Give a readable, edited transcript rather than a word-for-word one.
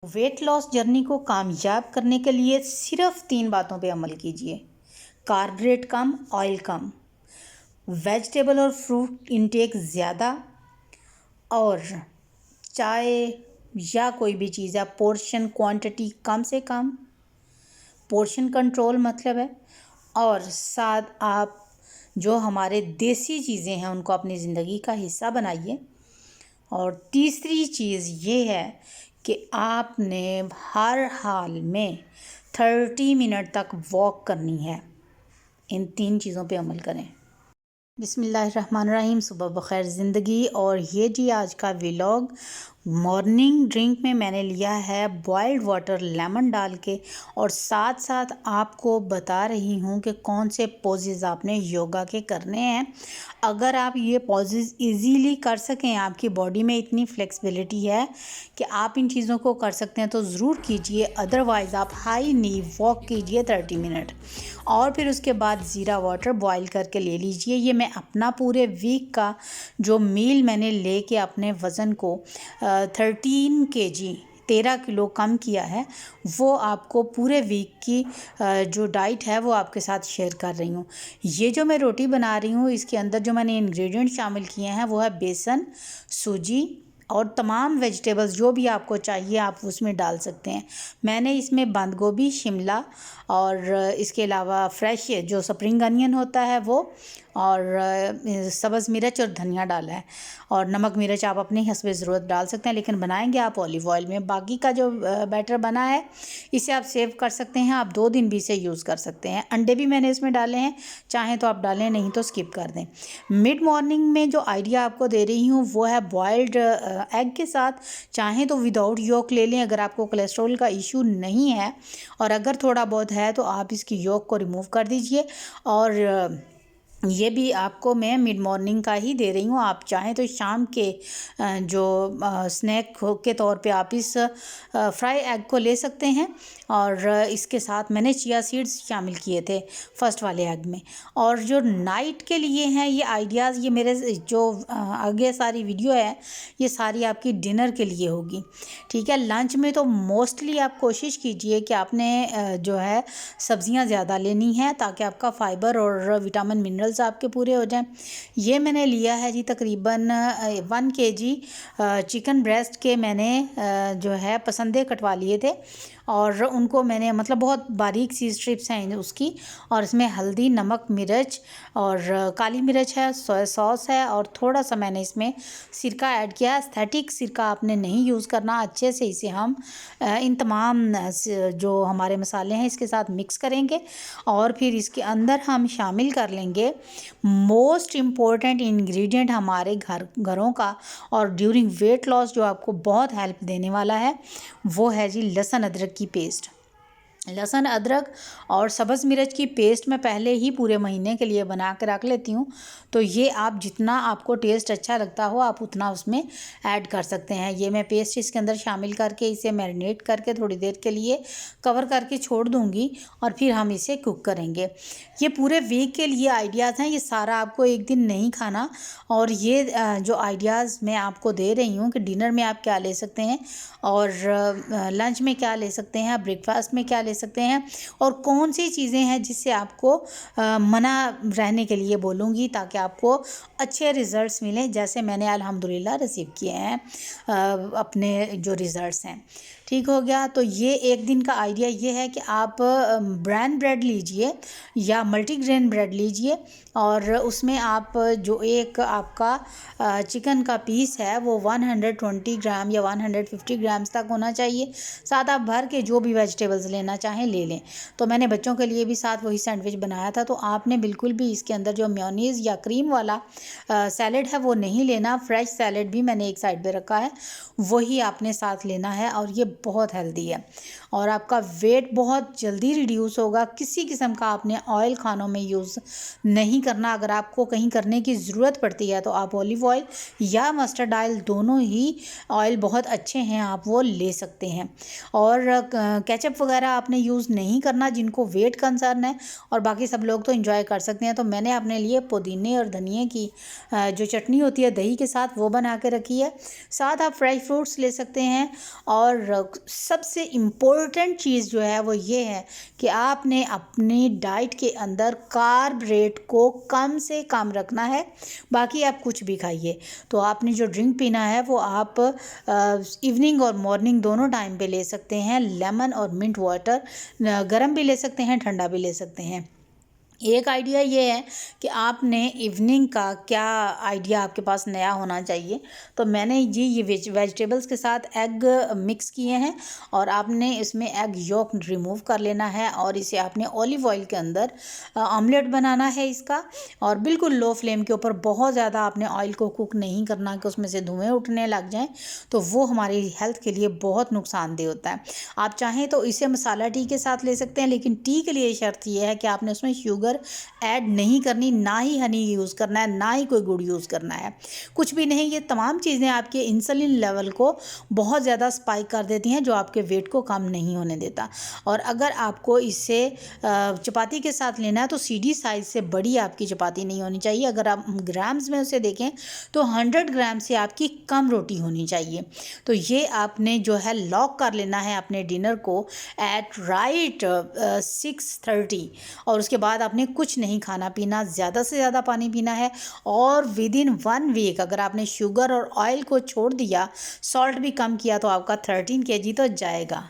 Weight loss journey को कामयाब करने के लिए सिर्फ 3 बातों पे अमल कीजिए। कार्बोहाइड्रेट कम, ऑयल कम, वेजिटेबल और फ्रूट इंटेक ज़्यादा, और चाय या कोई भी चीज़ है पोर्शन क्वांटिटी कम से कम, पोर्शन कंट्रोल मतलब है। और साथ आप जो हमारे देसी चीज़ें हैं उनको अपनी ज़िंदगी का हिस्सा बनाइए। और तीसरी चीज़ ये है कि आपने हर हाल में 30 मिनट तक वॉक करनी है। इन 3 चीज़ों पे अमल करें। बिस्मिल्लाहिर्रहमानिर्रहीम। सुबह बखैर ज़िंदगी। और ये जी आज का व्लॉग। मॉर्निंग ड्रिंक में मैंने लिया है बॉइल्ड वाटर लेमन डाल के, और साथ साथ आपको बता रही हूँ कि कौन से पोजेज़ आपने योगा के करने हैं। अगर आप ये पोजेज़ इजीली कर सकें, आपकी बॉडी में इतनी फ्लेक्सिबिलिटी है कि आप इन चीज़ों को कर सकते हैं तो ज़रूर कीजिए। अदरवाइज़ आप हाई नी वॉक कीजिए 30 मिनट, और फिर उसके बाद ज़ीरा वाटर बॉईल करके ले लीजिए। ये मैं अपना पूरे वीक का जो मील मैंने लेके अपने वज़न को 13 kg 13 किलो कम किया है, वो आपको पूरे वीक की जो डाइट है वो आपके साथ शेयर कर रही हूँ। ये जो मैं रोटी बना रही हूँ, इसके अंदर जो मैंने इंग्रेडिएंट शामिल किए हैं वो है बेसन, सूजी और तमाम वेजिटेबल्स जो भी आपको चाहिए आप उसमें डाल सकते हैं। मैंने इसमें बंद गोभी, शिमला और इसके अलावा फ्रेश जो स्प्रिंग अनियन होता है वो, और सब्ज़ मिर्च और धनिया डाला है। और नमक मिर्च आप अपनी हस्बे ज़रूरत डाल सकते हैं, लेकिन बनाएंगे आप ऑलिव ऑयल में। बाकी का जो बैटर बना है इसे आप सेव कर सकते हैं, आप 2 दिन भी इसे यूज़ कर सकते हैं। अंडे भी मैंने इसमें डाले हैं, चाहें तो आप डालें, नहीं तो स्किप कर दें। मिड मॉर्निंग में जो आइडिया आपको दे रही हूँ वो है बॉयल्ड एग के साथ। चाहें तो विदाउट योक ले लें अगर आपको कोलेस्ट्रॉल का इशू नहीं है, और अगर थोड़ा बहुत है तो आप इसकी योक को रिमूव कर दीजिए। और ये भी आपको मैं मिड मॉर्निंग का ही दे रही हूँ। आप चाहें तो शाम के जो स्नैक के तौर पे आप इस फ्राई एग को ले सकते हैं। और इसके साथ मैंने चिया सीड्स शामिल किए थे फर्स्ट वाले एग में। और जो नाइट के लिए हैं ये आइडियाज़, ये मेरे जो आगे सारी वीडियो है ये सारी आपकी डिनर के लिए होगी, ठीक है। लंच में तो मोस्टली आप कोशिश कीजिए कि आपने जो है सब्ज़ियाँ ज़्यादा लेनी है ताकि आपका फाइबर और विटामिन मिनरल्स आपके पूरे हो जाएं। ये मैंने लिया है जी तकरीबन 1 kg चिकन ब्रेस्ट के मैंने जो है पसंदे कटवा लिए थे, और उनको मैंने मतलब बहुत बारीक सी स्ट्रिप्स हैं उसकी। और इसमें हल्दी, नमक, मिर्च और काली मिर्च है, सोया सॉस है, और थोड़ा सा मैंने इसमें सिरका ऐड किया है। एस्थेटिक सिरका आपने नहीं यूज़ करना। अच्छे से इसे हम इन तमाम जो हमारे मसाले हैं इसके साथ मिक्स करेंगे, और फिर इसके अंदर हम शामिल कर लेंगे मोस्ट इम्पॉर्टेंट इंग्रेडिएंट हमारे घरों का, और ड्यूरिंग वेट लॉस जो आपको बहुत हेल्प देने वाला है वो है जी लहसुन अदरक की पेस्ट। लहसुन अदरक और सब्ज़ मिर्च की पेस्ट मैं पहले ही पूरे महीने के लिए बना के रख लेती हूँ, तो ये आप जितना आपको टेस्ट अच्छा लगता हो आप उतना उसमें ऐड कर सकते हैं। ये मैं पेस्ट इसके अंदर शामिल करके इसे मैरिनेट करके थोड़ी देर के लिए कवर करके छोड़ दूँगी, और फिर हम इसे कुक करेंगे। ये पूरे वीक के लिए आइडियाज़ हैं, ये सारा आपको एक दिन नहीं खाना। और ये जो आइडियाज़ मैं आपको दे रही हूँ कि डिनर में आप क्या ले सकते हैं, और लंच में क्या ले सकते हैं, ब्रेकफास्ट में क्या ले सकते हैं, और कौन सी चीज़ें हैं जिससे आपको मना रहने के लिए बोलूँगी ताकि आपको अच्छे रिज़ल्ट्स मिलें, जैसे मैंने अल्हम्दुलिल्लाह रिसीव किए हैं अपने जो रिज़ल्ट्स हैं। ठीक हो गया। तो ये एक दिन का आइडिया ये है कि आप ब्राउन ब्रेड लीजिए या मल्टीग्रेन ब्रेड लीजिए, और उसमें आप जो एक आपका चिकन का पीस है वो 120 ग्राम या 150 ग्राम्स तक होना चाहिए। साथ आप भर के जो भी वेजिटेबल्स लेना चाहें ले लें। तो मैंने बच्चों के लिए भी साथ वही सैंडविच बनाया था, तो आपने बिल्कुल भी इसके अंदर जो मेयोनीज़ या क्रीम वाला सैलेड है वो नहीं लेना। फ्रेश सैलेड भी मैंने एक साइड पे रखा है, वही आपने साथ लेना है, और ये बहुत हेल्दी है और आपका वेट बहुत जल्दी रिड्यूस होगा। किसी किस्म का आपने ऑयल खानों में यूज़ नहीं करना। अगर आपको कहीं करने की ज़रूरत पड़ती है तो आप ऑलिव ऑयल या मस्टर्ड ऑयल, दोनों ही ऑयल बहुत अच्छे हैं, आप वो ले सकते हैं। और केचप वगैरह आपने यूज़ नहीं करना जिनको वेट कंसर्न है, और बाकी सब लोग तो एंजॉय कर सकते हैं। तो मैंने अपने लिए पुदीने और धनिए की जो चटनी होती है दही के साथ वो बना के रखी है। साथ आप फ्रेश फ्रूट्स ले सकते हैं, और सबसे इम्पोर्टेंट चीज़ जो है वो ये है कि आपने अपनी डाइट के अंदर कार्ब रेट को कम से कम रखना है। बाकी आप कुछ भी खाइए। तो आपने जो ड्रिंक पीना है वो आप इवनिंग और मॉर्निंग दोनों टाइम पे ले सकते हैं। लेमन और मिंट वाटर गर्म भी ले सकते हैं, ठंडा भी ले सकते हैं। एक आइडिया ये है कि आपने इवनिंग का क्या आइडिया आपके पास नया होना चाहिए। तो मैंने जी ये वेजिटेबल्स के साथ एग मिक्स किए हैं और आपने इसमें एग योक रिमूव कर लेना है और इसे आपने ऑलिव ऑयल के अंदर ऑमलेट बनाना है इसका। और बिल्कुल लो फ्लेम के ऊपर, बहुत ज़्यादा आपने ऑयल को कुक नहीं करना कि उसमें से धुएँ उठने लग जाएँ, तो वो हमारी हेल्थ के लिए बहुत नुकसानदेह होता है। आप चाहें तो इसे मसाला टी के साथ ले सकते हैं, लेकिन टी के लिए शर्त ये है कि आपने उसमें शुगर ऐड नहीं करनी, ना ही हनी यूज़ करना है, ना ही कोई गुड़ यूज़ करना है, कुछ भी नहीं। ये तमाम चीज़ें आपके इंसुलिन लेवल को बहुत ज़्यादा स्पाइक कर देती हैं, जो आपके वेट को कम नहीं होने देता। और अगर आपको इसे चपाती के साथ लेना है तो सीडी साइज़ से बड़ी आपकी चपाती नहीं होनी चाहिए। अगर आप ग्राम्स में उसे देखें तो 100 ग्राम से आपकी कम रोटी होनी चाहिए। तो ये आपने जो है लॉक कर लेना है अपने डिनर को एट राइट 6:30 और उसके बाद आपने कुछ नहीं खाना पीना, ज़्यादा से ज़्यादा पानी पीना है। और विदिन 1 वीक अगर आपने शुगर और ऑयल को छोड़ दिया, सॉल्ट भी कम किया, तो आपका 13 kg तो जाएगा।